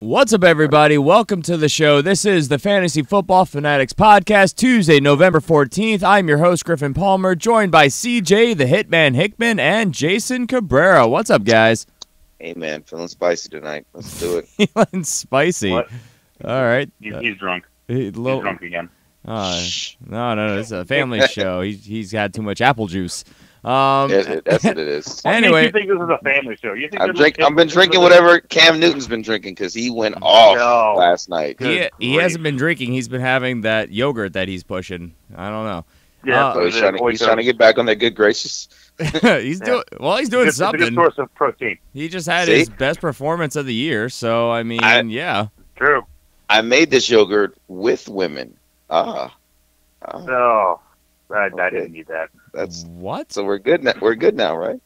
What's up, everybody? Welcome to the show. This is the Fantasy Football Fanatics podcast, Tuesday, November 14th. I'm your host, Griffin Palmer, joined by CJ, the Hitman Hickman, and Jason Cabrera. What's up, guys? Hey, man, feeling spicy tonight. Let's do it. Feeling spicy. What? All right. He's drunk. He's drunk again. No, it's a family show. He's had too much apple juice. That's what it is. Anyway, you think this is a family show? You think I've been drinking whatever Cam Newton's been drinking because he went off last night. He hasn't been drinking. He's been having that yogurt that he's pushing. I don't know. Yeah, So he's trying to get back on that good gracious. He's doing something. It's a good source of protein. He just had his best performance of the year. So I mean, yeah. True. I made this yogurt with women. No, I didn't need that. That's what? So we're good now. We're good now, right?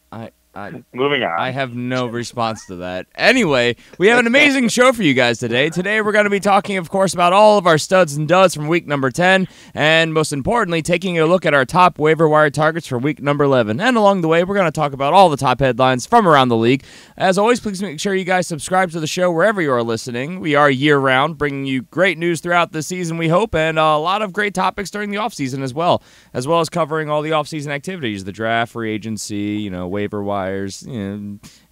Moving on. I have no response to that. Anyway, we have an amazing show for you guys today. Today we're going to be talking, of course, about all of our studs and duds from week number 10, and most importantly, taking a look at our top waiver wire targets for week number 11. And along the way, we're going to talk about all the top headlines from around the league. As always, please make sure you guys subscribe to the show wherever you are listening. We are year-round, bringing you great news throughout the season, we hope, and a lot of great topics during the offseason as well as covering all the offseason activities, the draft, free agency, waiver wires,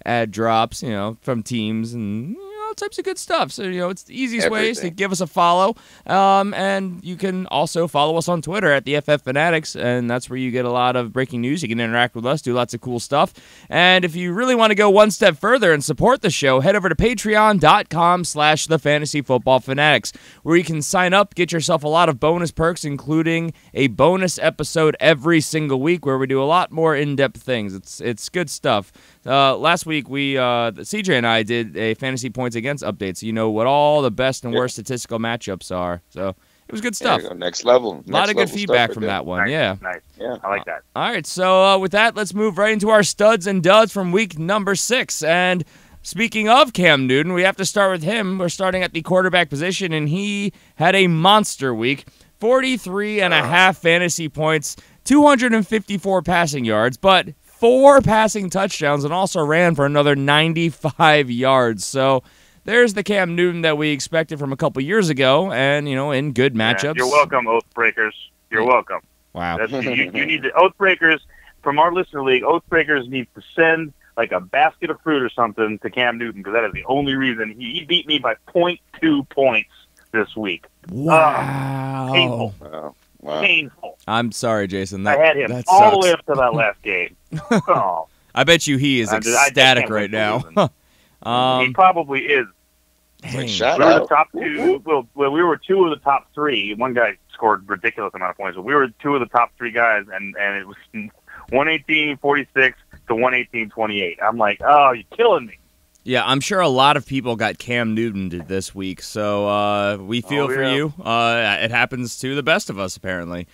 ad drops, from teams and all types of good stuff. So, it's the easiest ways to give us a follow. And you can also follow us on Twitter at the FF Fanatics, and that's where you get a lot of breaking news. You can interact with us, do lots of cool stuff. And if you really want to go one step further and support the show, head over to patreon.com/thefantasyfootballfanatics, where you can sign up, get yourself a lot of bonus perks, including a bonus episode every single week where we do a lot more in-depth things. It's good stuff. Last week, CJ and I did a fantasy points against update, so you know what all the best and worst statistical matchups are. So it was good stuff. Next level. A lot of good feedback from that one. Nice. Yeah, I like that. All right, so with that, let's move right into our studs and duds from week number 6. And speaking of Cam Newton, we have to start with him. We're starting at the quarterback position, and he had a monster week. 43.5 fantasy points, 254 passing yards, but 4 passing touchdowns, and also ran for another 95 yards. So there's the Cam Newton that we expected from a couple years ago, and, in good matchups. You're welcome, Oath Breakers. You're welcome. Wow. You need the Oath Breakers from our listener league. Oath Breakers need to send like a basket of fruit or something to Cam Newton, because that is the only reason. He beat me by 0.2 points this week. Wow. Painful. Wow. Painful. I'm sorry, Jason. I had him all the way up to that last game. I bet you he is ecstatic right now. He probably is. Shout we were out. the top 2. Well, we were 2 of the top 3. One guy scored a ridiculous amount of points, but we were 2 of the top 3 guys, and it was 118-46 to 118-28. I'm like, oh, you're killing me. Yeah, I'm sure a lot of people got Cam Newton this week, so we feel for you. It happens to the best of us, apparently.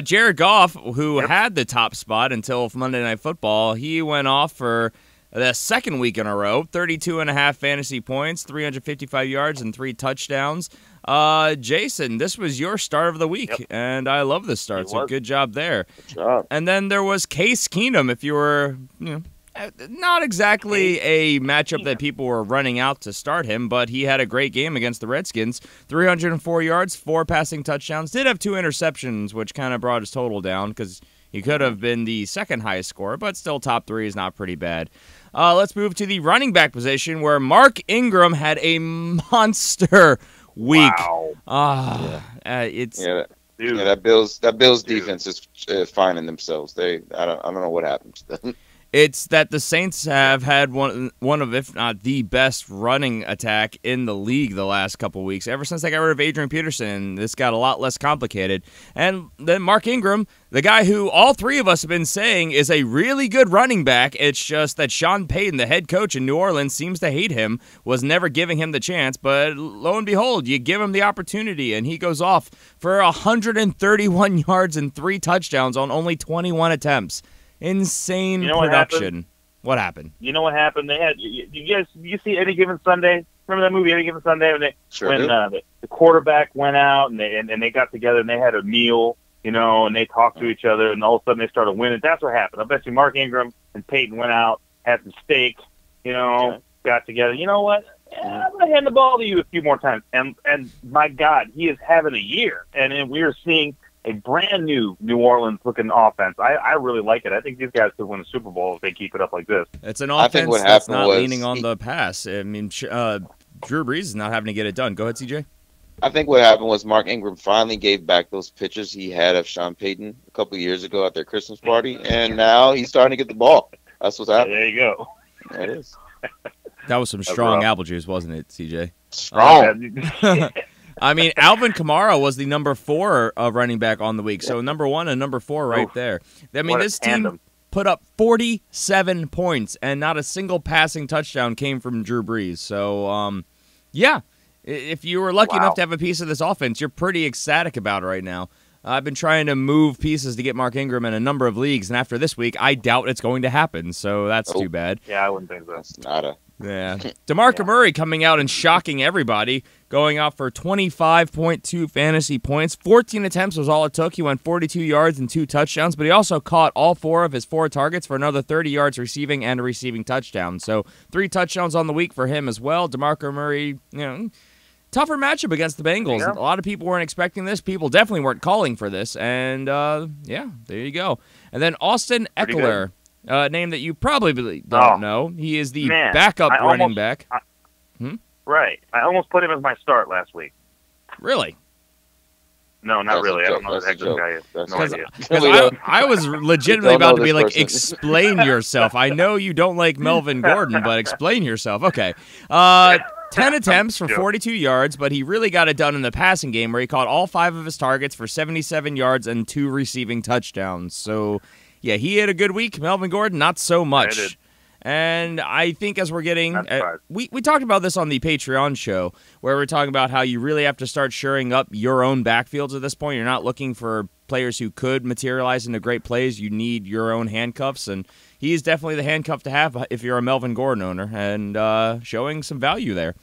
Jared Goff, who had the top spot until Monday Night Football, he went off for the second week in a row, 32.5 fantasy points, 355 yards, and 3 touchdowns. Jason, this was your start of the week, and I love this start, so good job there. Good job. And then there was Case Keenum, if you were, not exactly a matchup that people were running out to start him, but he had a great game against the Redskins. 304 yards, 4 passing touchdowns. Did have 2 interceptions, which kind of brought his total down because he could have been the second highest scorer, but still top 3 is not pretty bad. Let's move to the running back position where Mark Ingram had a monster week. Wow. That Bills defense is finding themselves. I don't know what happened to them. It's that the Saints have had one of, if not the best running attack in the league the last couple weeks. Ever since they got rid of Adrian Peterson, this got a lot less complicated. And then Mark Ingram, the guy who all 3 of us have been saying is a really good running back, it's just that Sean Payton, the head coach in New Orleans, seems to hate him, was never giving him the chance. But lo and behold, you give him the opportunity, and he goes off for 131 yards and 3 touchdowns on only 21 attempts. Insane production. What happened? You know what happened? They had you see Any Given Sunday? Remember that movie Any Given Sunday when the quarterback went out and they got together and they had a meal, and they talked to each other and all of a sudden they started winning. That's what happened. I bet you Mark Ingram and Peyton went out, had some steak, got together. You know what? I'm going to hand the ball to you a few more times. And my God, he is having a year. And we are seeing a brand new New Orleans looking offense. I really like it. I think these guys could win the Super Bowl if they keep it up like this. It's an offense that's not leaning on the pass. I mean, Drew Brees is not having to get it done. Go ahead, CJ. I think what happened was Mark Ingram finally gave back those pictures he had of Sean Payton a couple of years ago at their Christmas party, and now he's starting to get the ball. That's what's happening. There you go. That is. That was some strong apple juice, wasn't it, CJ? Strong. I mean, Alvin Kamara was the number 4 running back on the week. So number 1 and number 4 right there. I mean, this team put up 47 points, and not a single passing touchdown came from Drew Brees. So, yeah, if you were lucky enough to have a piece of this offense, you're pretty ecstatic about it right now. I've been trying to move pieces to get Mark Ingram in a number of leagues, and after this week, I doubt it's going to happen. So that's too bad. Yeah, I wouldn't think so. That's nada. Yeah. DeMarco Murray coming out and shocking everybody, going out for 25.2 fantasy points. 14 attempts was all it took. He went 42 yards and 2 touchdowns, but he also caught all 4 of his 4 targets for another 30 yards receiving and a receiving touchdown. So 3 touchdowns on the week for him as well. DeMarco Murray, tougher matchup against the Bengals. A lot of people weren't expecting this. People definitely weren't calling for this. And, yeah, there you go. And then Austin Eckler. Name that you probably don't know. He is the backup running back. Right. I almost put him as my start last week. Really? No, not really. I don't know who the heck this guy is. No idea. Because I was legitimately about to be like, explain yourself. I know you don't like Melvin Gordon, but explain yourself. Okay. 10 attempts for 42 yards, but he really got it done in the passing game where he caught all 5 of his targets for 77 yards and 2 receiving touchdowns. So, yeah, he had a good week. Melvin Gordon, not so much. And I think as we're getting we talked about this on the Patreon show where we're talking about how you really have to start shoring up your own backfields at this point. You're not looking for players who could materialize into great plays. You need your own handcuffs, and he's definitely the handcuff to have if you're a Melvin Gordon owner, and showing some value there.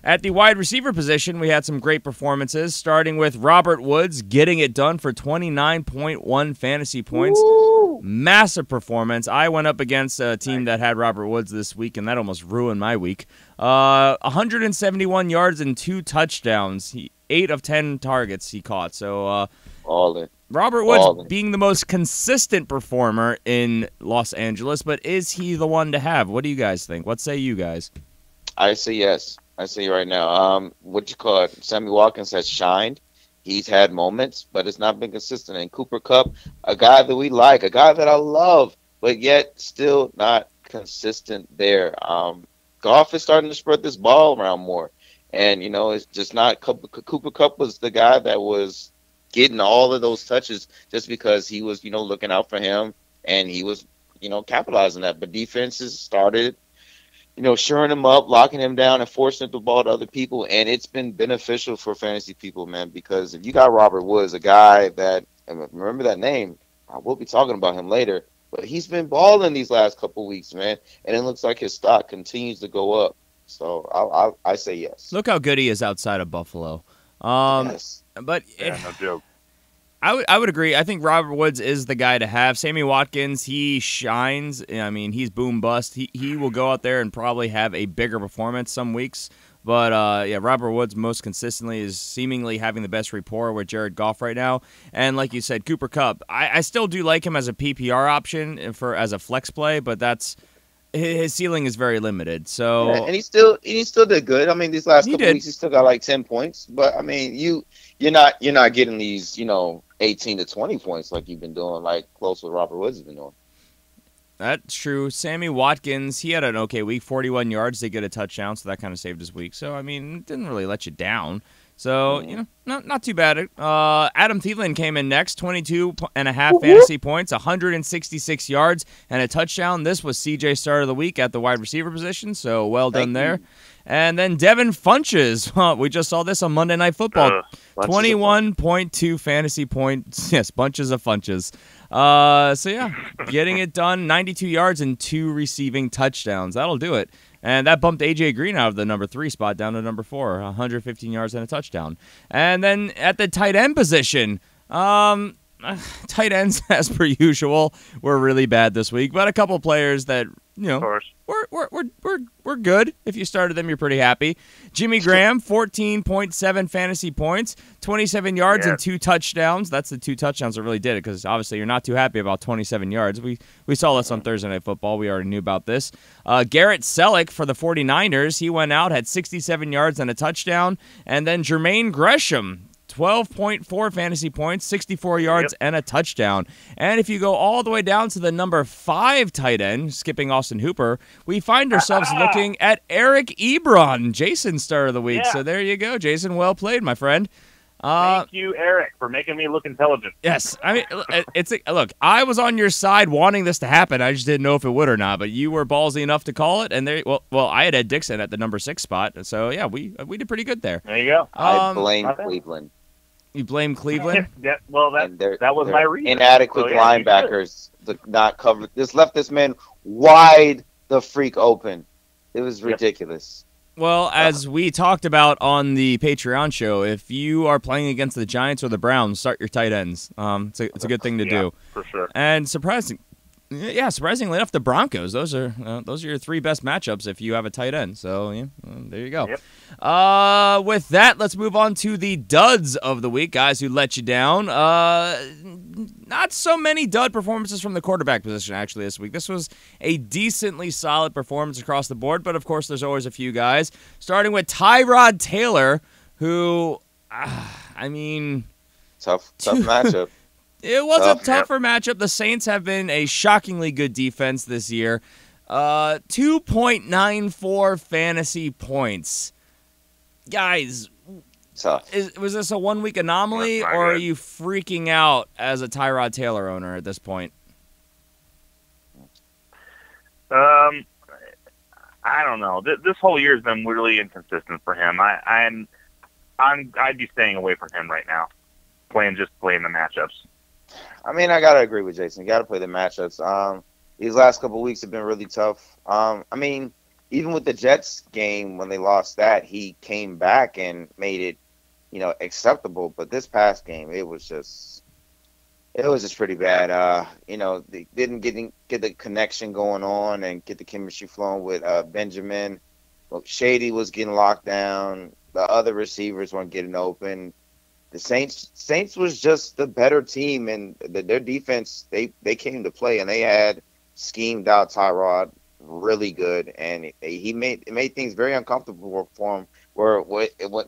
At the wide receiver position, we had some great performances, starting with Robert Woods getting it done for 29.1 fantasy points. Woo! Massive performance. I went up against a team that had Robert Woods this week, and that almost ruined my week. 171 yards and 2 touchdowns. 8 of 10 targets he caught. So Robert Woods being the most consistent performer in Los Angeles, but is he the one to have? What do you guys think? What say you guys? I say yes. I see right now. Sammy Watkins has shined. He's had moments, but it's not been consistent. And Cooper Kupp, a guy that we like, a guy that I love, but yet still not consistent there. Goff is starting to spread this ball around more. And, it's just not Cooper Kupp was the guy that was getting all of those touches just because he was, looking out for him, and he was, capitalizing that. But defenses started shoring him up, locking him down, and forcing the ball to other people. And it's been beneficial for fantasy people, man, because if you got Robert Woods, a guy that, remember that name, I will be talking about him later, but he's been balling these last couple weeks, man. And it looks like his stock continues to go up. So I say yes. Look how good he is outside of Buffalo. Yes. But no joke. I would agree. I think Robert Woods is the guy to have. Sammy Watkins, he shines. I mean, he's boom bust. He will go out there and probably have a bigger performance some weeks. But, Robert Woods most consistently is seemingly having the best rapport with Jared Goff right now. And like you said, Cooper Kupp, I still do like him as a PPR option as a flex play, but his ceiling is very limited. So and he still did good. I mean, these last couple weeks he still got like 10 points. But I mean, you're not getting these 18 to 20 points like you've been doing, like close with Robert Woods has been doing. That's true. Sammy Watkins, he had an okay week, 41 yards. They get a touchdown, so that kind of saved his week. So I mean, it didn't really let you down. So, not too bad. Adam Thielen came in next, 22.5 fantasy points, 166 yards, and a touchdown. This was CJ's start of the week at the wide receiver position, so well done there. And then Devin Funches, we just saw this on Monday Night Football, 21.2 fantasy points. Yes, bunches of Funches. Getting it done, 92 yards and 2 receiving touchdowns. That'll do it. And that bumped A.J. Green out of the number 3 spot down to number 4, 115 yards and a touchdown. And then at the tight end position, tight ends, as per usual, were really bad this week. But a couple players that you know, of course. we're good. If you started them, you're pretty happy. Jimmy Graham, 14.7 fantasy points, 27 yards and 2 touchdowns. That's the 2 touchdowns that really did it, because obviously you're not too happy about 27 yards. We saw this on Thursday Night Football. We already knew about this. Garrett Selleck for the 49ers, he went out, had 67 yards and a touchdown. And then Jermaine Gresham, 12.4 fantasy points, 64 yards, and a touchdown. And if you go all the way down to the number 5 tight end, skipping Austin Hooper, we find ourselves looking at Eric Ebron, Jason's star of the week. Yeah. So there you go, Jason. Well played, my friend. Thank you, Eric, for making me look intelligent. Yes. I mean, look, I was on your side wanting this to happen. I just didn't know if it would or not, but you were ballsy enough to call it. And well, I had Ed Dixon at the number 6 spot. So, yeah, we did pretty good there. There you go. I blame Cleveland. You blame Cleveland? Yeah, well, that was my reason. Inadequate linebackers not covered. This left this man wide the freak open. It was ridiculous. Well, as we talked about on the Patreon show, if you are playing against the Giants or the Browns, start your tight ends. It's a good thing to do. For sure. And surprisingly enough, the Broncos. Those are your 3 best matchups if you have a tight end. So yeah, there you go. Yep. With that, let's move on to the duds of the week, guys who let you down. Not so many dud performances from the quarterback position actually this week. This was a decently solid performance across the board, but of course there's always a few guys. Starting with Tyrod Taylor, who, I mean, tough matchup. It was a tougher matchup. The Saints have been a shockingly good defense this year. 2.94 fantasy points. Guys, tough. Was this a 1-week anomaly, or are you freaking out as a Tyrod Taylor owner at this point? I don't know. This whole year has been really inconsistent for him. I'd be staying away from him right now. Playing the matchups. I mean, I gotta agree with Jason. You gotta play the matchups. These last couple of weeks have been really tough. I mean, even with the Jets game when they lost that, he came back and made it, acceptable. But this past game, it was just pretty bad. They didn't get the connection going on and get the chemistry flowing with Benjamin. Shady was getting locked down. The other receivers weren't getting open. The Saints was just the better team, and their defense, they came to play, and they had schemed out Tyrod really good, and it made things very uncomfortable for him.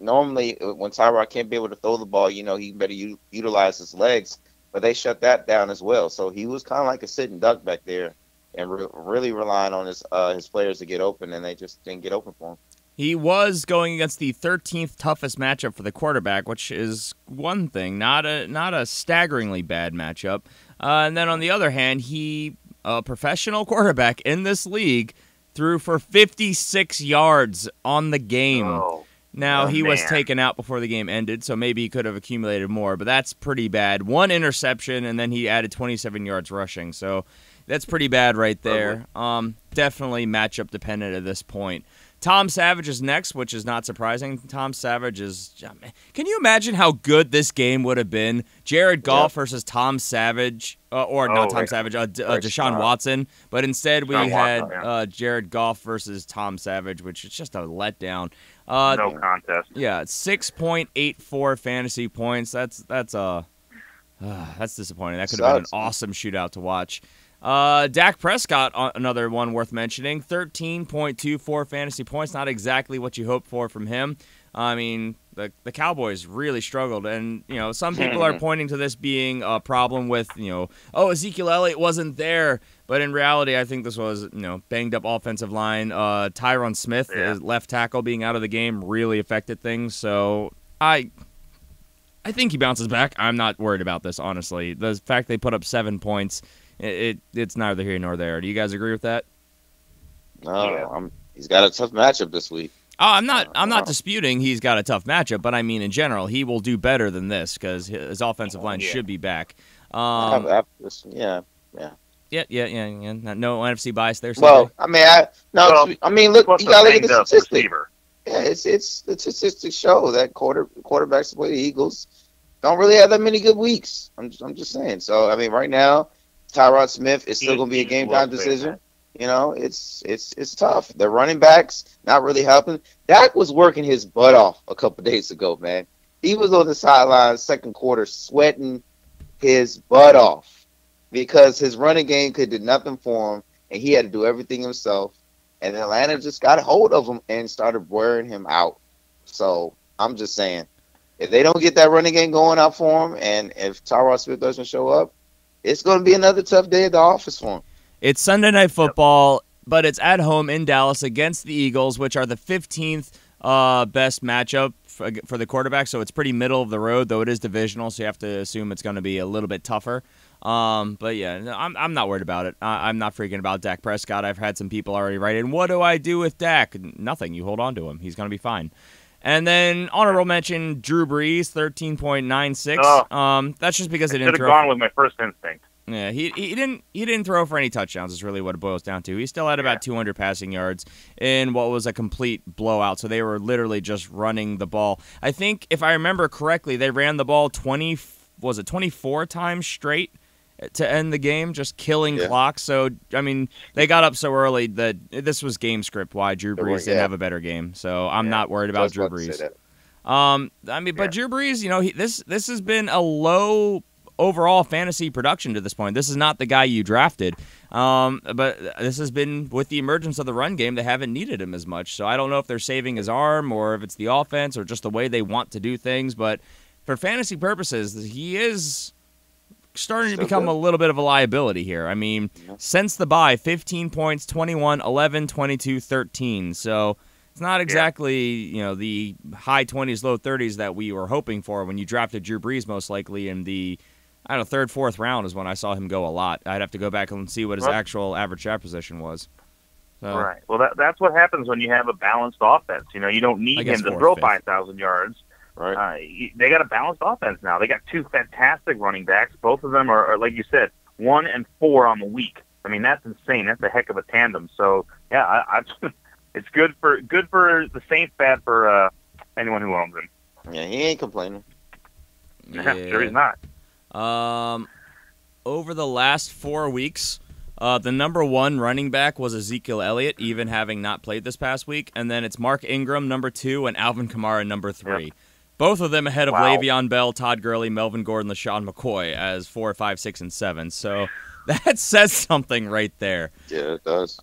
Normally when Tyrod can't be able to throw the ball, he better utilize his legs, but they shut that down as well. So he was kind of like a sitting duck back there, and really relying on his players to get open, and they just didn't get open for him. He was going against the 13th toughest matchup for the quarterback, which is one thing, not a staggeringly bad matchup. And then on the other hand, a professional quarterback in this league, threw for 56 yards on the game. Now, he was taken out before the game ended, so maybe he could have accumulated more, but that's pretty bad. 1 interception, and then he added 27 yards rushing, so that's pretty bad right there. Definitely matchup dependent at this point. Tom Savage is next, which is not surprising. Tom Savage is... Can you imagine how good this game would have been? Jared Goff versus Tom Savage, Deshaun Watson. But instead we had Jared Goff versus Tom Savage, which is just a letdown. No contest. Yeah, 6.84 fantasy points. That's disappointing. That could have been an awesome shootout to watch. Dak Prescott, another one worth mentioning, 13.24 fantasy points. Not exactly what you hoped for from him. I mean, the Cowboys really struggled, and some people are pointing to this being a problem with Ezekiel Elliott wasn't there, but in reality, I think this was banged up offensive line. Tyron Smith, left tackle, being out of the game really affected things. So I think he bounces back. I'm not worried about this, honestly. The fact they put up 7 points. It's neither here nor there. Do you guys agree with that? No, he's got a tough matchup this week. Oh, I'm not disputing he's got a tough matchup, but I mean in general he will do better than this because his offensive line should be back. Yeah. No NFC bias there. Well, I mean, look, you gotta look at the statistics. Yeah, it's the statistics show that quarterbacks play the Eagles don't really have that many good weeks. I'm just saying. So I mean, right now, Tyrod Smith is still going to be a game time decision. You know, it's tough. The running backs not really helping. Dak was working his butt off a couple days ago, man. He was on the sideline second quarter sweating his butt off because his running game could do nothing for him, and he had to do everything himself. And Atlanta just got a hold of him and started wearing him out. So I'm just saying, if they don't get that running game going out for him, and if Tyrod Smith doesn't show up, it's going to be another tough day at the office for him. It's Sunday Night Football, but it's at home in Dallas against the Eagles, which are the 15th best matchup for the quarterback. So it's pretty middle of the road, though it is divisional, so you have to assume it's going to be a little bit tougher. But yeah, I'm not worried about it. I'm not freaking about Dak Prescott. I've had some people already write in, what do I do with Dak? Nothing. You hold on to him. He's going to be fine. And then honorable mention, Drew Brees, 13.96. That's just because it didn't throw. Should have gone with my first instinct. Yeah, he didn't throw for any touchdowns is really what it boils down to. He still had about 200 passing yards in what was a complete blowout. So they were literally just running the ball. I think if I remember correctly, they ran the ball 24 times straight to end the game, just killing clock. So I mean, they got up so early that this was game script why Drew Brees didn't have a better game. So I'm not worried about Drew Brees. But Drew Brees, you know, this has been a low overall fantasy production to this point. This is not the guy you drafted, but this has been with the emergence of the run game. They haven't needed him as much, so I don't know if they're saving his arm or if it's the offense or just the way they want to do things. But for fantasy purposes, he is starting to become a little bit of a liability here. I mean, since the bye, 15 points, 21, 11, 22, 13. So it's not exactly the high 20s, low 30s that we were hoping for when you drafted Drew Brees, most likely in the third, fourth round is when I saw him go a lot. I'd have to go back and see what his actual average draft position was. So, right. Well, that's what happens when you have a balanced offense. You know, you don't need him to throw 5,000 yards. Right. They got a balanced offense now. They got two fantastic running backs. Both of them are, like you said, 1 and 4 on the week. I mean, that's insane. That's a heck of a tandem. So, yeah, it's good for the Saints, bad for anyone who owns him. Yeah, he ain't complaining. Yeah. Sure he's not. Over the last 4 weeks, the number 1 running back was Ezekiel Elliott, even having not played this past week. And then it's Mark Ingram, number 2, and Alvin Kamara, number 3. Yep. Both of them ahead of Le'Veon Bell, Todd Gurley, Melvin Gordon, LaShawn McCoy as 4, 5, 6, and 7. So that says something right there. Yeah, it does.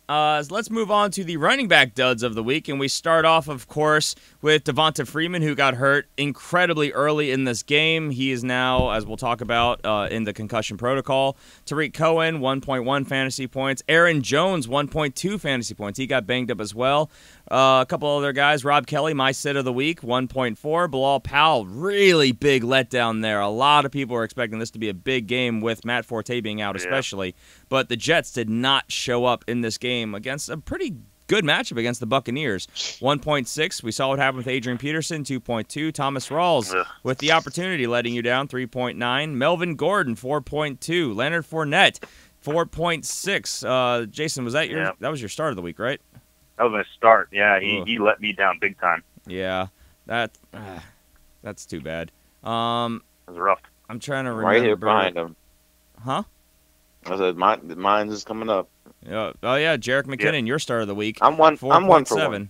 Let's move on to the running back duds of the week, and we start off, of course, with Devonta Freeman, who got hurt incredibly early in this game. He is now, as we'll talk about, in the concussion protocol. Tariq Cohen, 1.1 fantasy points. Aaron Jones, 1.2 fantasy points. He got banged up as well. A couple other guys. Rob Kelly, my sit of the week, 1.4. Bilal Powell, really big letdown there. A lot of people were expecting this to be a big game with Matt Forte being out especially. But the Jets did not show up in this game against a pretty good matchup against the Buccaneers. 1.6. We saw what happened with Adrian Peterson, 2.2. Thomas Rawls with the opportunity letting you down, 3.9. Melvin Gordon, 4.2. Leonard Fournette, 4.6. Jason, was that that was your start of the week, right? That was my start. Yeah, he let me down big time. Yeah, that's too bad. It was rough. I'm trying to remember. Right here behind him. Huh? I said mine is coming up. Yeah. Oh yeah, Jerick McKinnon, your start of the week. I'm one for 1. I'm 1 for 1.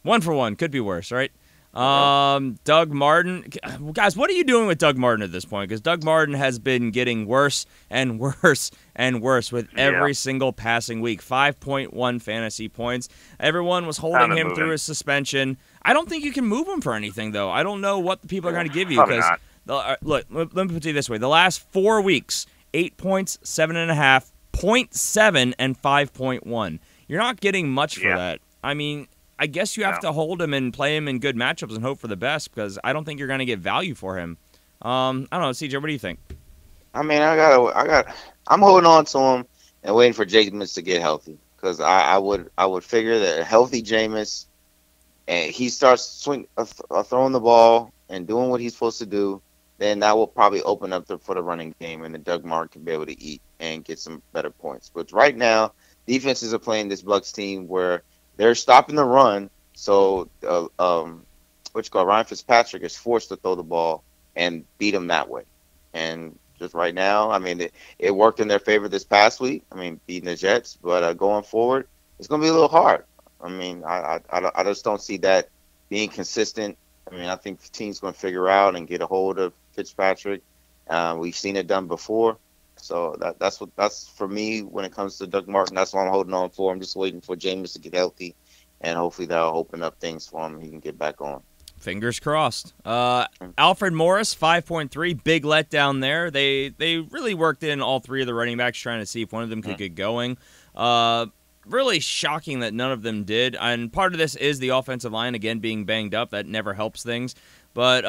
1 for 1 could be worse, right? Doug Martin. Guys, what are you doing with Doug Martin at this point? Because Doug Martin has been getting worse and worse and worse with every single passing week. 5.1 fantasy points. Everyone was holding him through his suspension. I don't think you can move him for anything, though. I don't know what the people are going to give you. Because look, let me put it this way. The last 4 weeks, 8 points, 7.5, 0.7, and 5.1. You're not getting much for that. I mean, I guess you have to hold him and play him in good matchups and hope for the best because I don't think you're going to get value for him. I don't know, CJ, what do you think? I mean, I'm holding on to him and waiting for Jameis to get healthy because I would figure that a healthy Jameis and he starts throwing the ball and doing what he's supposed to do, then that will probably open up for the running game and the Doug Martin can be able to eat and get some better points. But right now, defenses are playing this Bucs team where they're stopping the run, so Ryan Fitzpatrick is forced to throw the ball and beat him that way. And just right now. I mean, it worked in their favor this past week. I mean, beating the Jets, but going forward, it's going to be a little hard. I mean, I just don't see that being consistent. I mean, I think the team's going to figure out and get a hold of Fitzpatrick. We've seen it done before. So that's for me when it comes to Doug Martin. That's what I'm holding on for. I'm just waiting for Jameis to get healthy, and hopefully that'll open up things for him. He can get back on. Fingers crossed. Alfred Morris, 5.3, big letdown there. They really worked in all three of the running backs trying to see if one of them could get going. Really shocking that none of them did. And part of this is the offensive line, again, being banged up. That never helps things. But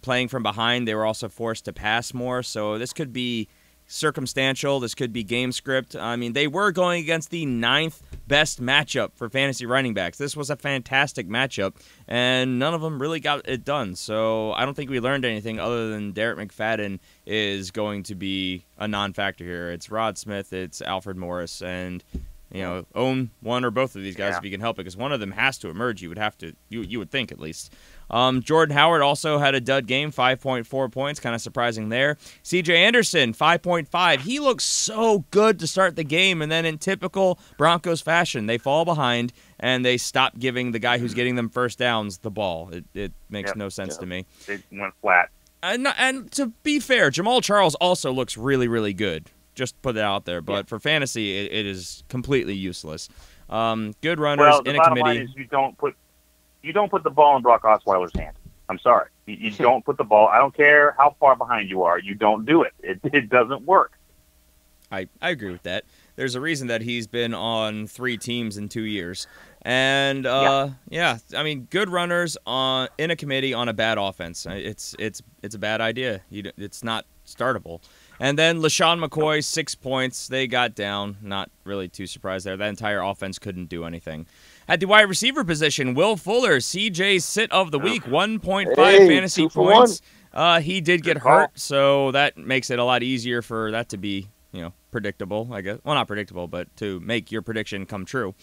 playing from behind, they were also forced to pass more. So this could be circumstantial. This could be game script. I mean, they were going against the 9th best matchup for fantasy running backs. This was a fantastic matchup, and none of them really got it done. So I don't think we learned anything other than Derek McFadden is going to be a non-factor here. It's Rod Smith, it's Alfred Morris, and own one or both of these guys if you can help it, because one of them has to emerge. You would have to, you would think at least. Jordan Howard also had a dud game, 5.4 points, kind of surprising there. C.J. Anderson, 5.5. He looks so good to start the game, and then in typical Broncos fashion, they fall behind and they stop giving the guy who's getting them first downs the ball. It makes no sense to me. It went flat. And to be fair, Jamal Charles also looks really, really good. Just put it out there. But for fantasy, it is completely useless. Good runners in a committee. Bottom line is you don't put the ball in Brock Osweiler's hand. I'm sorry. You don't put the ball. I don't care how far behind you are. You don't do it. It doesn't work. I agree with that. There's a reason that he's been on 3 teams in 2 years. And, I mean, good runners in a committee on a bad offense. It's a bad idea. It's not startable. And then LaShawn McCoy, 6 points. They got down. Not really too surprised there. That entire offense couldn't do anything. At the wide receiver position, Will Fuller, CJ's sit of the week, 1.5 fantasy points. He did get hurt, so that makes it a lot easier for that to be, predictable, I guess. Well, not predictable, but to make your prediction come true.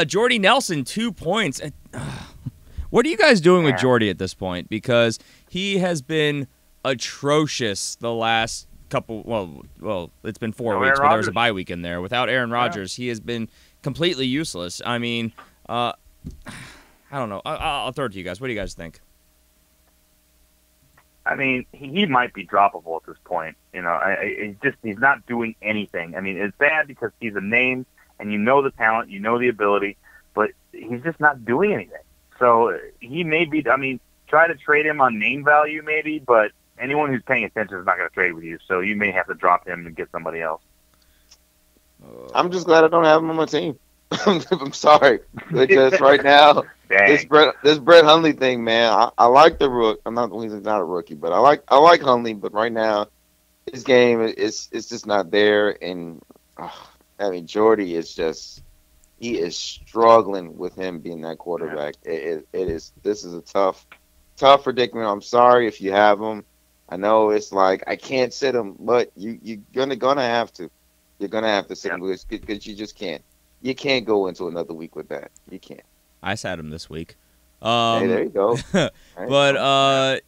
Jordy Nelson, 2 points. What are you guys doing with Jordy at this point? Because he has been atrocious the last couple, well, it's been 4 weeks, but there was a bye week in there. Without Aaron Rodgers, he has been completely useless. I mean, I don't know. I'll throw it to you guys. What do you guys think? I mean, he might be droppable at this point. He's not doing anything. I mean, it's bad because he's a name, and you know the talent, you know the ability, but he's just not doing anything. So he may be, try to trade him on name value maybe, but anyone who's paying attention is not going to trade with you, so you may have to drop him and get somebody else. I'm just glad I don't have him on my team. I'm sorry. Because right now, this Brett Hundley thing, man, I like the rook. He's not a rookie, but I like Hundley, but right now, his game is just not there. And, Jordy is just, he is struggling with him being that quarterback. This is a tough predicament. I'm sorry if you have him. I know it's like I can't sit him, but you're gonna have to. You're gonna have to sit him because you just can't. You can't go into another week with that. You can't. I sat him this week. Hey, there you go. But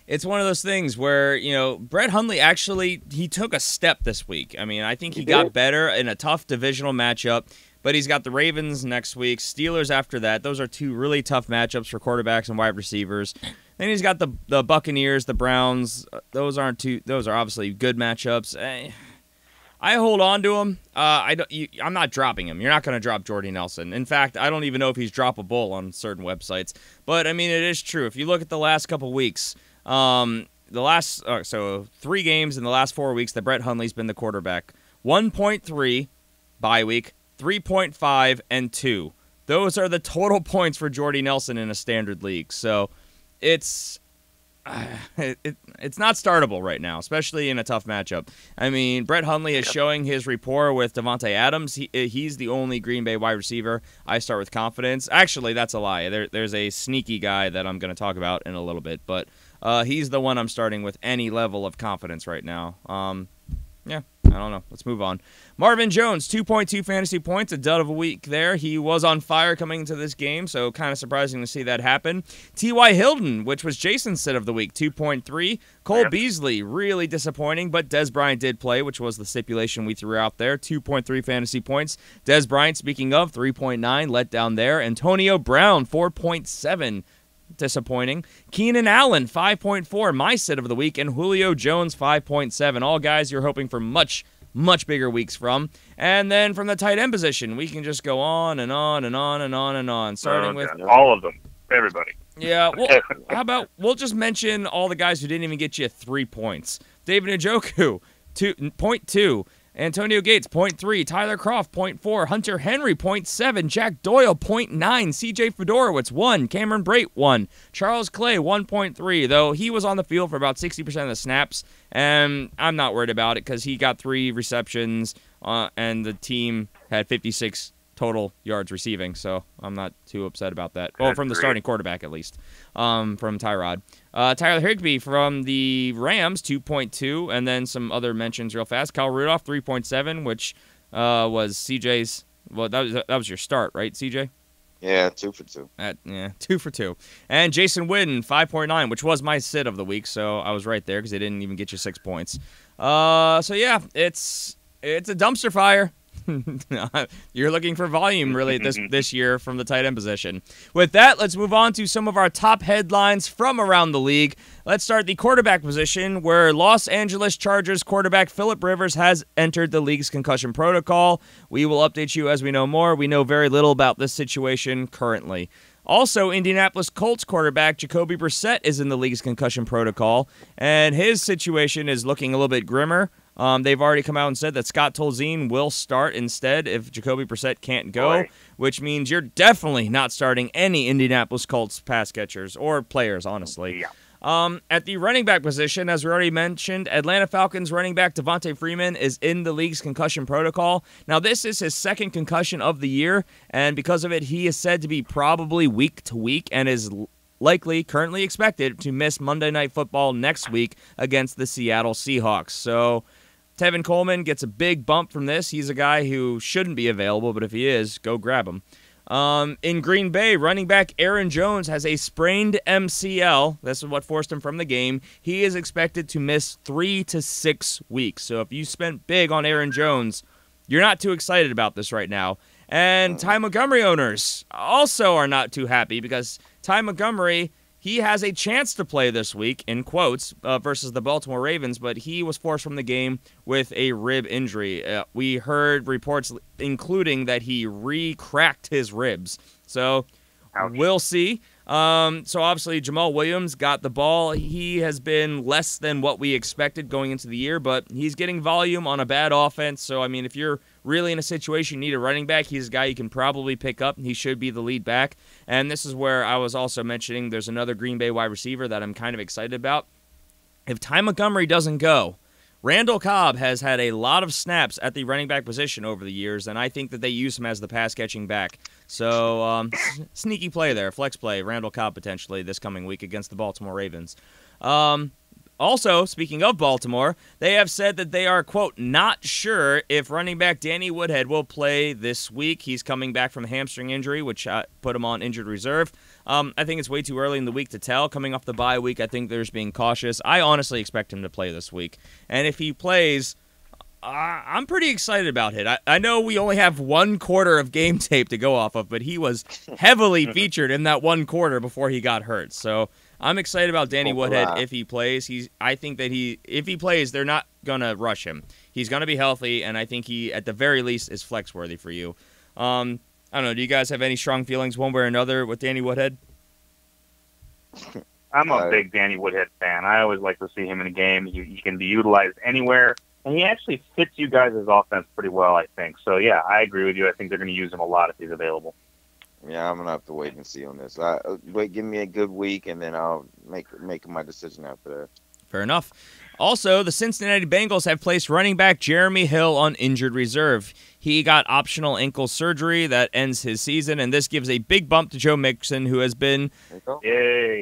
it's one of those things where Brett Hundley actually he took a step this week. I mean, I think he got better in a tough divisional matchup. But he's got the Ravens next week, Steelers after that. Those are 2 really tough matchups for quarterbacks and wide receivers. Then he's got the Buccaneers, the Browns. Those are obviously good matchups. I hold on to him. I'm not dropping him. You're not going to drop Jordy Nelson. In fact, I don't even know if he's droppable on certain websites. But I mean, it is true. If you look at the last couple weeks, so 3 games in the last 4 weeks that Brett Hundley's been the quarterback. 1.3 bye week. 3.5 and 2. Those are the total points for Jordy Nelson in a standard league. So it's not startable right now, especially in a tough matchup. I mean, Brett Hundley is showing his rapport with Davante Adams. He's the only Green Bay wide receiver I start with confidence. Actually, that's a lie. There's a sneaky guy that I'm going to talk about in a little bit, but he's the one I'm starting with any level of confidence right now. I don't know. Let's move on. Marvin Jones, 2.2 fantasy points, a dud of a week there. He was on fire coming into this game, so kind of surprising to see that happen. T.Y. Hilton, which was Jason's sit of the week, 2.3. Cole Beasley, really disappointing, but Des Bryant did play, which was the stipulation we threw out there, 2.3 fantasy points. Des Bryant, speaking of, 3.9, let down there. Antonio Brown, 4.7. Disappointing. Keenan Allen, 5.4, my sit of the week, and Julio Jones, 5.7. All guys you're hoping for much bigger weeks from. And then from the tight end position, we can just go on and on and on and on and on, starting with all of them, everybody. Yeah, well, how about we'll just mention all the guys who didn't even get you 3 points. David Njoku, 0.2. Antonio Gates, 0.3. Tyler Croft, 0.4. Hunter Henry, 0.7. Jack Doyle, 0.9. CJ Fedorowicz, 1. Cameron Brate, 1. Charles Clay, 1.3, though he was on the field for about 60% of the snaps, and I'm not worried about it because he got 3 receptions, and the team had 56 total yards receiving, so I'm not too upset about that. Well, from the starting quarterback, at least, from Tyrod. Tyler Higbee from the Rams, 2.2, and then some other mentions real fast. Kyle Rudolph, 3.7, which was CJ's. Well, that was your start, right, CJ? Yeah, 2 for 2. 2 for 2. And Jason Witten, 5.9, which was my sit of the week, so I was right there because they didn't even get you 6 points. So yeah, it's a dumpster fire. You're looking for volume, really, this year from the tight end position. With that, let's move on to some of our top headlines from around the league. Let's start the quarterback position, where Los Angeles Chargers quarterback Phillip Rivers has entered the league's concussion protocol. We will update you as we know more. We know very little about this situation currently. Also, Indianapolis Colts quarterback Jacoby Brissett is in the league's concussion protocol, and his situation is looking a little bit grimmer. They've already come out and said that Scott Tolzien will start instead if Jacoby Brissett can't go, which means you're definitely not starting any Indianapolis Colts pass catchers or players, honestly. Yeah. At the running back position, as we already mentioned, Atlanta Falcons running back Devontae Freeman is in the league's concussion protocol. Now, this is his second concussion of the year, and because of it, he is said to be probably week to week and is likely, currently expected, to miss Monday Night Football next week against the Seattle Seahawks. So Tevin Coleman gets a big bump from this. He's a guy who shouldn't be available, but if he is, go grab him. In Green Bay, running back Aaron Jones has a sprained MCL. This is what forced him from the game. He is expected to miss 3 to 6 weeks. So if you spent big on Aaron Jones, you're not too excited about this right now. And Ty Montgomery owners also are not too happy because Ty Montgomery, he has a chance to play this week, in quotes, versus the Baltimore Ravens, but he was forced from the game with a rib injury. We heard reports including that he re-cracked his ribs. So we'll see. So obviously Jamal Williams got the ball. He has been less than what we expected going into the year, but he's getting volume on a bad offense. So, I mean, if you're really in a situation you need a running back, he's a guy you can probably pick up. He should be the lead back. And this is where I was also mentioning there's another Green Bay wide receiver that I'm kind of excited about. If Ty Montgomery doesn't go, Randall Cobb has had a lot of snaps at the running back position over the years, and I think that they use him as the pass-catching back. So, sneaky play there, flex play, Randall Cobb potentially this coming week against the Baltimore Ravens. Also, speaking of Baltimore, they have said that they are, quote, not sure if running back Danny Woodhead will play this week. He's coming back from a hamstring injury, which put him on injured reserve. I think it's way too early in the week to tell. Coming off the bye week, I think they're just being cautious. I honestly expect him to play this week. And if he plays, I'm pretty excited about it. I know we only have 1 quarter of game tape to go off of, but he was heavily featured in that 1 quarter before he got hurt. So I'm excited about Danny Woodhead if he plays. I think that if he plays, they're not going to rush him. He's going to be healthy, and I think he, at the very least, is flex-worthy for you. I don't know. Do you guys have any strong feelings one way or another with Danny Woodhead? I'm a big Danny Woodhead fan. I always like to see him in a game. He can be utilized anywhere, and he actually fits you guys' offense pretty well, I think. So, yeah, I agree with you. I think they're going to use him a lot if he's available. Yeah, I'm going to have to wait and see on this. Give me a good week, and then I'll make my decision after that. Fair enough. Also, the Cincinnati Bengals have placed running back Jeremy Hill on injured reserve. He got optional ankle surgery that ends his season, and this gives a big bump to Joe Mixon, who has been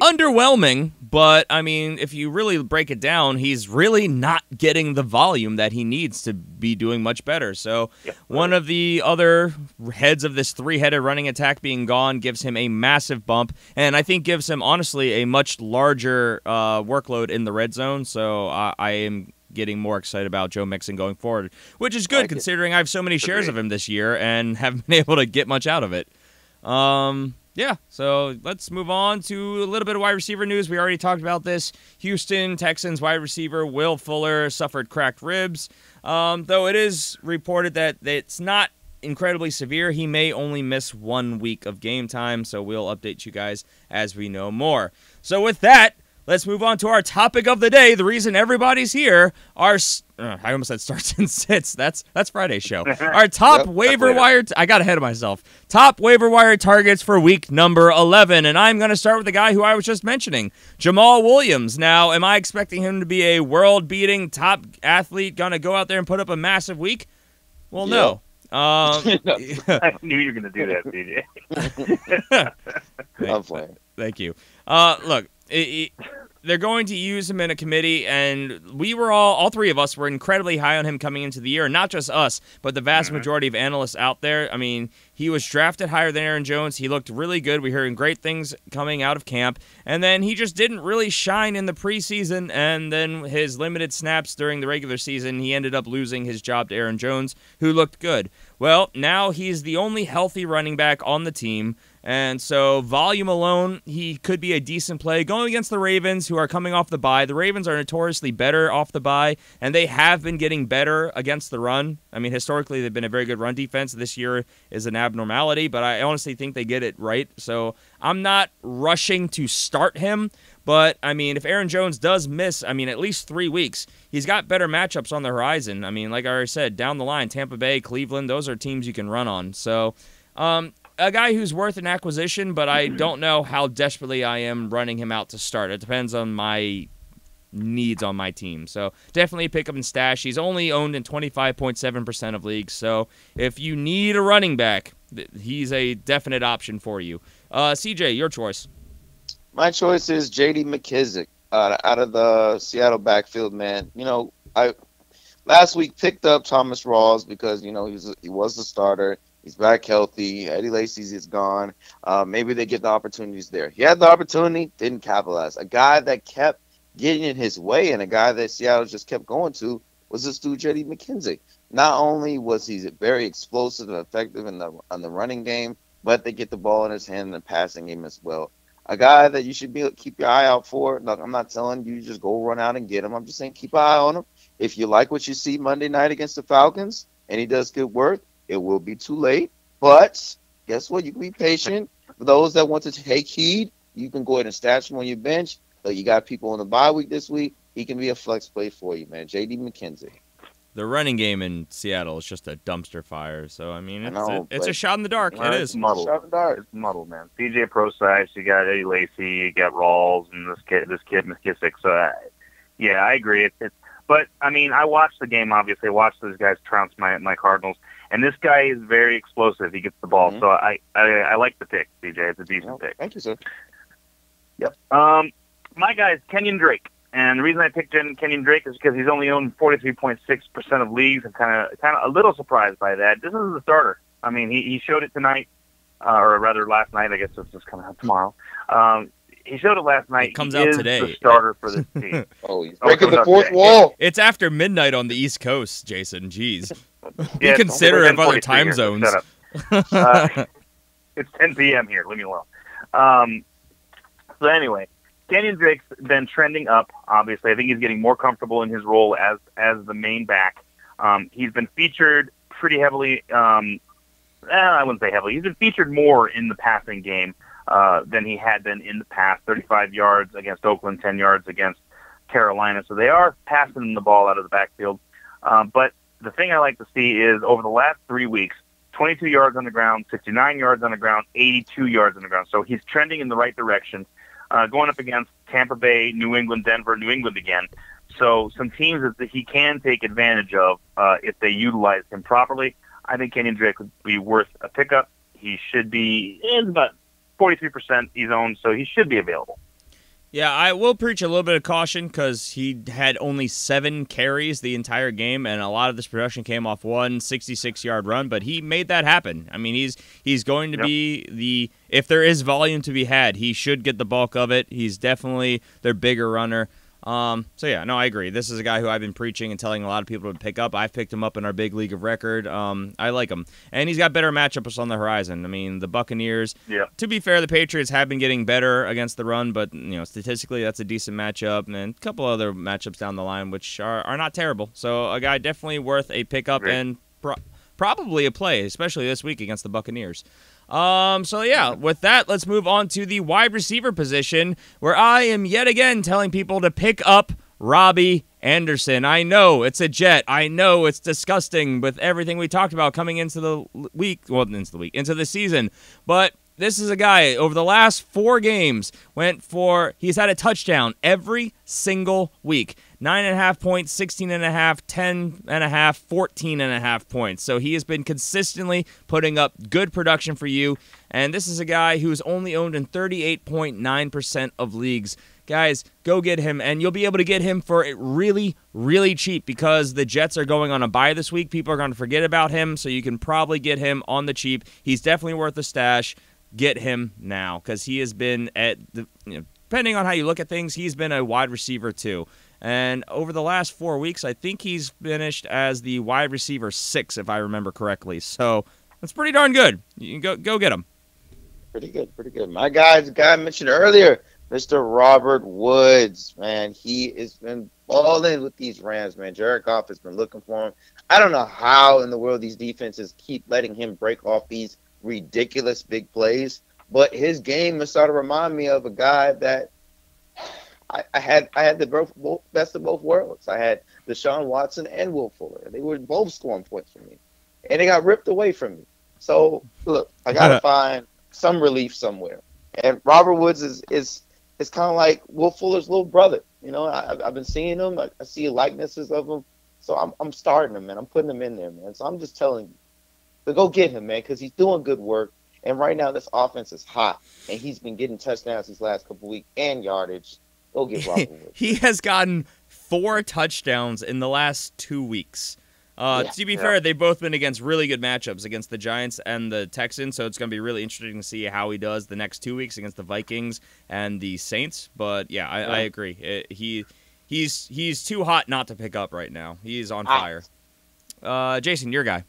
underwhelming. But, I mean, if you really break it down, he's really not getting the volume that he needs to be doing much better. So one of the other heads of this three-headed running attack being gone gives him a massive bump, and I think gives him, honestly, a much larger workload in the red zone. So I am getting more excited about Joe Mixon going forward, which is good considering I have so many shares of him this year and haven't been able to get much out of it. Yeah, so let's move on to a little bit of wide receiver news. We already talked about this. Houston Texans wide receiver Will Fuller suffered cracked ribs, though it is reported that it's not incredibly severe. He may only miss 1 week of game time, so we'll update you guys as we know more. So with that, let's move on to our topic of the day. The reason everybody's here, I almost said starts and sits. That's Friday's show. Our top waiver wire. I got ahead of myself. Top waiver wire targets for week number 11, and I'm going to start with the guy who I was just mentioning, Jamal Williams. Now, am I expecting him to be a world-beating top athlete, going to go out there and put up a massive week? Well, no. I knew you were going to do that, DJ. I'm playing. Thank you. Look. They're going to use him in a committee, and we were all three of us were incredibly high on him coming into the year, and not just us, but the vast majority of analysts out there. I mean, he was drafted higher than Aaron Jones. He looked really good. We heard great things coming out of camp, and then he just didn't really shine in the preseason, and then his limited snaps during the regular season, he ended up losing his job to Aaron Jones, who looked good. Well, now he's the only healthy running back on the team, and so volume alone, he could be a decent play. Going against the Ravens, who are coming off the bye, the Ravens are notoriously better off the bye, and they have been getting better against the run. I mean, historically, they've been a very good run defense. This year is an abnormality, but I honestly think they get it right. So I'm not rushing to start him, but, I mean, if Aaron Jones does miss, I mean, at least 3 weeks, he's got better matchups on the horizon. I mean, like I already said, down the line, Tampa Bay, Cleveland, those are teams you can run on. So, a guy who's worth an acquisition, but I don't know how desperately I am running him out to start. It depends on my needs on my team. So definitely pick up and stash. He's only owned in 25.7% of leagues. So if you need a running back, he's a definite option for you. CJ, your choice. My choice is J.D. McKissick out of the Seattle backfield, man. You know, I last week picked up Thomas Rawls because, you know, he was the starter. He's back healthy. Eddie Lacy's is gone. Maybe they get the opportunities there. He had the opportunity, didn't capitalize. A guy that kept getting in his way and a guy that Seattle just kept going to was this dude, J.D. McKissick. Not only was he very explosive and effective on the running game, but they get the ball in his hand in the passing game as well. A guy that you should keep your eye out for. Look, I'm not telling you just go run out and get him. I'm just saying keep an eye on him. If you like what you see Monday night against the Falcons and he does good work, it will be too late, but guess what? You can be patient. For those that want to take heed, you can go ahead and stash him on your bench. But you got people on the bye week this week. He can be a flex play for you, man. J.D. McKissick. The running game in Seattle is just a dumpster fire. So, I mean, it's a shot in the dark. It is. Muddled. Shot in the dark. It's muddled, man. CJ Prosise, you got Eddie Lacy, you got Rawls, and this kid McKissick. So, yeah, I agree. But, I mean, I watched the game, obviously. I watched those guys trounce my Cardinals. And this guy is very explosive. He gets the ball. So I like the pick, CJ. It's a decent pick. Thank you, sir. Yep. My guy is Kenyon Drake. And the reason I picked Kenyon Drake is because he's only owned 43.6% of leagues. I'm kind of a little surprised by that. This is the starter. I mean, he showed it tonight, or rather last night. I guess it's just coming out tomorrow. He showed it last night. It comes out today. The starter for this team. He's breaking the fourth wall. It's after midnight on the East Coast, Jason. Jeez. Be considerate of other time zones. Shut up. It's 10 p.m. here. Leave me alone. So anyway, Kenyon Drake's been trending up, obviously. I think he's getting more comfortable in his role as the main back. He's been featured pretty heavily. I wouldn't say heavily. He's been featured more in the passing game than he had been in the past. 35 yards against Oakland, 10 yards against Carolina. So they are passing the ball out of the backfield. But the thing I like to see is over the last 3 weeks, 22 yards on the ground, 69 yards on the ground, 82 yards on the ground. So he's trending in the right direction. Going up against Tampa Bay, New England, Denver, New England again. So some teams that he can take advantage of if they utilize him properly. I think Kenyon Drake would be worth a pickup. He should be in about 43% he's owned, so he should be available. Yeah, I will preach a little bit of caution because he had only 7 carries the entire game, and a lot of this production came off one 66-yard run, but he made that happen. I mean, he's going to be if there is volume to be had, he should get the bulk of it. He's definitely their bigger runner. So yeah, no, I agree. This is a guy who I've been preaching and telling a lot of people to pick up. I've picked him up in our big league of record. I like him, and he's got better matchups on the horizon. I mean, the Buccaneers. Yeah. To be fair, the Patriots have been getting better against the run, but statistically, that's a decent matchup, and a couple other matchups down the line which are not terrible. So a guy definitely worth a pickup and probably a play, especially this week against the Buccaneers. So yeah, with that, let's move on to the wide receiver position, where I am yet again telling people to pick up Robbie Anderson. I know it's a Jet. I know it's disgusting with everything we talked about coming into the into the season. But this is a guy over the last 4 games he's had a touchdown every single week. 9.5 points, 16.5, 10.5, 14.5 points. So he has been consistently putting up good production for you. And this is a guy who's only owned in 38.9% of leagues. Guys, go get him, and you'll be able to get him for really, really cheap because the Jets are going on a bye this week. People are going to forget about him, so you can probably get him on the cheap. He's definitely worth a stash. Get him now because he has been depending on how you look at things, he's been a wide receiver too. And over the last 4 weeks, I think he's finished as the wide receiver 6, if I remember correctly. So that's pretty darn good. You can go get him. Pretty good, pretty good. My guy, the guy I mentioned earlier, Mr. Robert Woods, man, he has been balling with these Rams, man. Jared Goff has been looking for him. I don't know how in the world these defenses keep letting him break off these ridiculous big plays, but his game is sort of remind me of a guy that I had the best of both worlds. I had Deshaun Watson and Will Fuller. They were both scoring points for me, and they got ripped away from me. So look, I gotta find some relief somewhere. And Robert Woods is kind of like Will Fuller's little brother. I've been seeing him. I see likenesses of him. So I'm starting him, man. I'm putting him in there, man. So I'm just telling you to go get him, man, because he's doing good work. And right now this offense is hot, and he's been getting touchdowns these last couple weeks and yardage. Go get Robert Woods. He has gotten 4 touchdowns in the last 2 weeks. To be fair, they've both been against really good matchups against the Giants and the Texans, so it's going to be really interesting to see how he does the next 2 weeks against the Vikings and the Saints. But yeah, I agree. He's too hot not to pick up right now. He's on fire. Jason, your guy.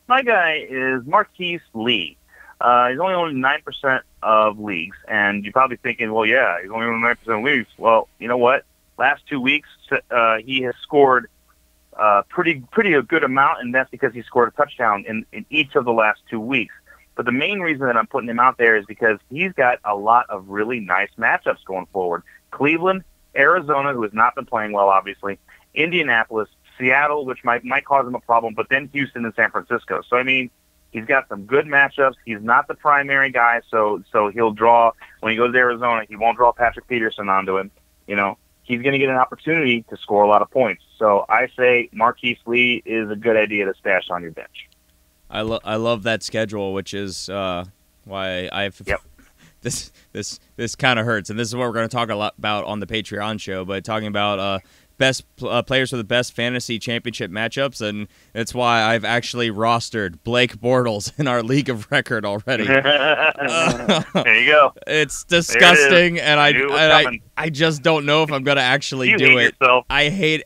My guy is Marquise Lee. He's only owned 9% of leagues, and you're probably thinking, well, yeah, he's only owned 9% of leagues. Well, you know what? Last 2 weeks, he has scored pretty a good amount, and that's because he scored a touchdown in each of the last 2 weeks. But the main reason that I'm putting him out there is because he's got a lot of really nice matchups going forward. Cleveland, Arizona, who has not been playing well, obviously, Indianapolis, Seattle, which might cause him a problem, but then Houston and San Francisco. So, I mean, he's got some good matchups. He's not the primary guy, so he'll draw, when he goes to Arizona, he won't draw Patrick Peterson onto him. He's going to get an opportunity to score a lot of points. So I say Marquise Lee is a good idea to stash on your bench. I love that schedule, which is why I've this kind of hurts, and this is what we're going to talk a lot about on the Patreon show. But talking about best players for the best fantasy championship matchups, and it's why I've actually rostered Blake Bortles in our league of record already. There you go. It's disgusting, and I just don't know if I'm going to actually do it. Yourself. I hate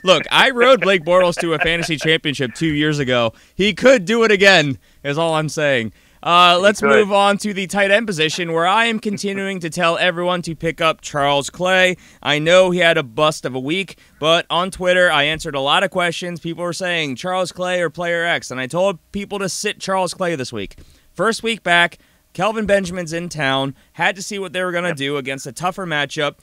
Look, I rode Blake Bortles to a fantasy championship 2 years ago. He could do it again, is all I'm saying. Let's move on to the tight end position, where I am continuing to tell everyone to pick up Charles Clay. I know he had a bust of a week, but on Twitter I answered a lot of questions. People were saying Charles Clay or player X, and I told people to sit Charles Clay this week. First week back, Kelvin Benjamin's in town, had to see what they were going to do against a tougher matchup.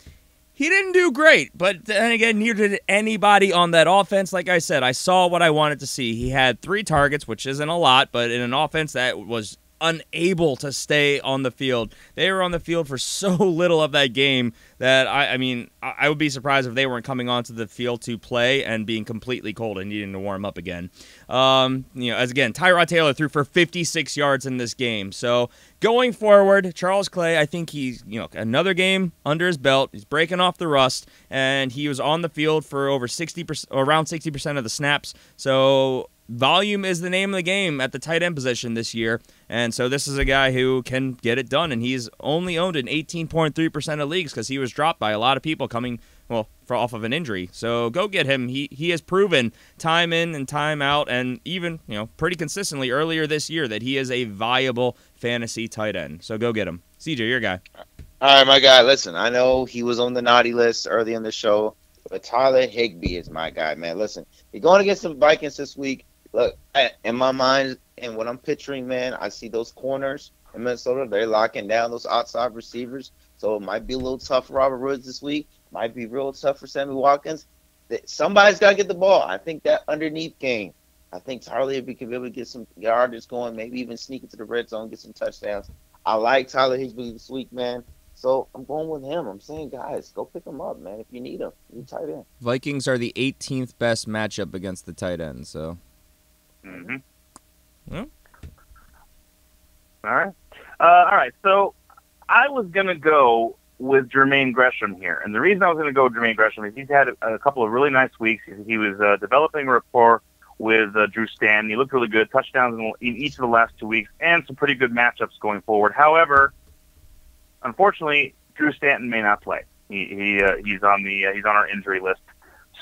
He didn't do great, but then again, neither did anybody on that offense. Like I said, I saw what I wanted to see. He had 3 targets, which isn't a lot, but in an offense that was unable to stay on the field. They were on the field for so little of that game that, I would be surprised if they weren't coming onto the field to play and being completely cold and needing to warm up again. As again, Tyrod Taylor threw for 56 yards in this game. So going forward, Charles Clay, I think he's, another game under his belt. He's breaking off the rust, and he was on the field for over 60%, around 60% of the snaps. So volume is the name of the game at the tight end position this year, and so this is a guy who can get it done, and he's only owned in 18.3% of leagues because he was dropped by a lot of people coming, off of an injury. So go get him. He has proven time in and time out, and even, pretty consistently earlier this year that he is a viable fantasy tight end. So go get him. CJ, your guy. All right, my guy. Listen, I know he was on the naughty list early in the show, but Tyler Higbee is my guy, man. Listen, you're going against the Vikings this week. Look, in my mind and what I'm picturing, man, I see those corners in Minnesota. They're locking down those outside receivers. So it might be a little tough for Robert Woods this week. Might be real tough for Sammy Watkins. Somebody's got to get the ball. I think that underneath game, I think Tyler Higbee can be able to get some yardage going, maybe even sneak into the red zone, get some touchdowns. I like Tyler Higbee this week, man. So I'm going with him. I'm saying, guys, go pick him up, man. If you need him, you tight end. Vikings are the 18th best matchup against the tight end, so. Mm-hmm. Yeah. All right. So I was going to go with Jermaine Gresham here. And the reason I was going to go with Jermaine Gresham is he's had a couple of really nice weeks. He was developing rapport with Drew Stanton. He looked really good. Touchdowns in each of the last 2 weeks and some pretty good matchups going forward. However, unfortunately, Drew Stanton may not play. He's on our injury list.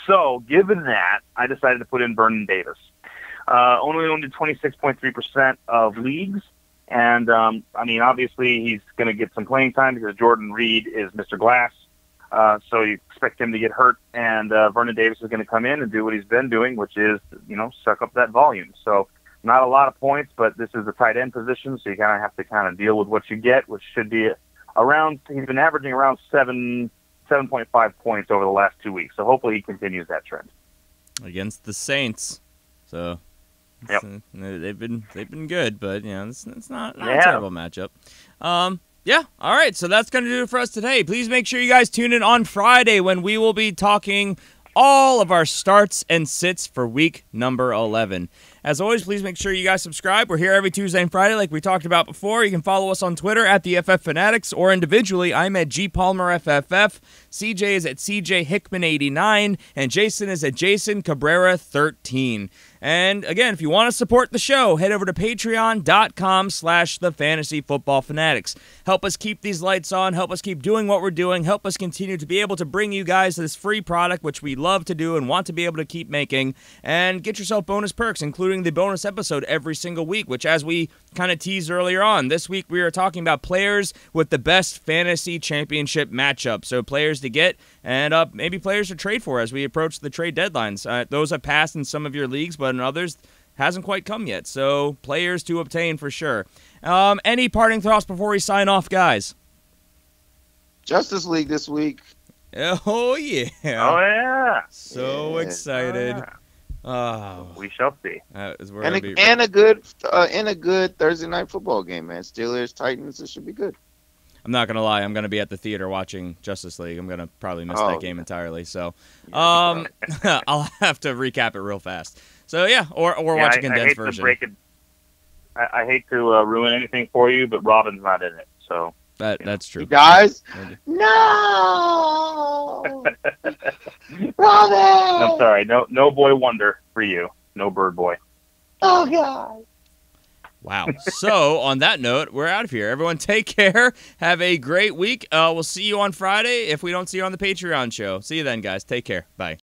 So given that, I decided to put in Vernon Davis. Only owned in 26.3% of leagues. And, obviously he's going to get some playing time because Jordan Reed is Mr. Glass. So you expect him to get hurt. And Vernon Davis is going to come in and do what he's been doing, which is, suck up that volume. So not a lot of points, but this is the tight end position. So you kind of have to deal with what you get, which should be he's been averaging around 7.5 points over the last 2 weeks. So hopefully he continues that trend. Against the Saints. So yep. They've been good, but it's not a terrible matchup. Yeah, all right, so that's going to do it for us today. Please make sure you guys tune in on Friday when we will be talking all of our starts and sits for week number 11. As always, please make sure you guys subscribe. We're here every Tuesday and Friday like we talked about before. You can follow us on Twitter at the FF Fanatics, or individually, I'm at GPalmerFFF, CJ is at CJ Hickman89, and Jason is at Jason Cabrera13. And again, if you want to support the show, head over to patreon.com/thefantasyfootballfanatics. Help us keep these lights on, help us keep doing what we're doing, help us continue to be able to bring you guys this free product, which we love to do and want to be able to keep making, and get yourself bonus perks, including the bonus episode every single week, which, as we kind of teased earlier on, this week we are talking about players with the best fantasy championship matchup. So players to get and maybe players to trade for as we approach the trade deadlines. Those have passed in some of your leagues, but in others hasn't quite come yet. So players to obtain for sure. Any parting thoughts before we sign off, guys? Justice League this week. Oh, yeah. Oh, yeah. So excited. Yeah. Oh, we shall see. And a good Thursday night football game, man. Steelers, Titans. It should be good. I'm not gonna lie. I'm gonna be at the theater watching Justice League. I'm gonna probably miss that game entirely. So, I'll have to recap it real fast. So yeah, or watch a condensed version. I hate to ruin anything for you, but Robin's not in it. So that's true. Guys, no, Robin. I'm sorry. No boy wonder for you. No bird boy. Oh God. Wow. So, on that note, we're out of here. Everyone take care. Have a great week. We'll see you on Friday if we don't see you on the Patreon show. See you then, guys. Take care. Bye.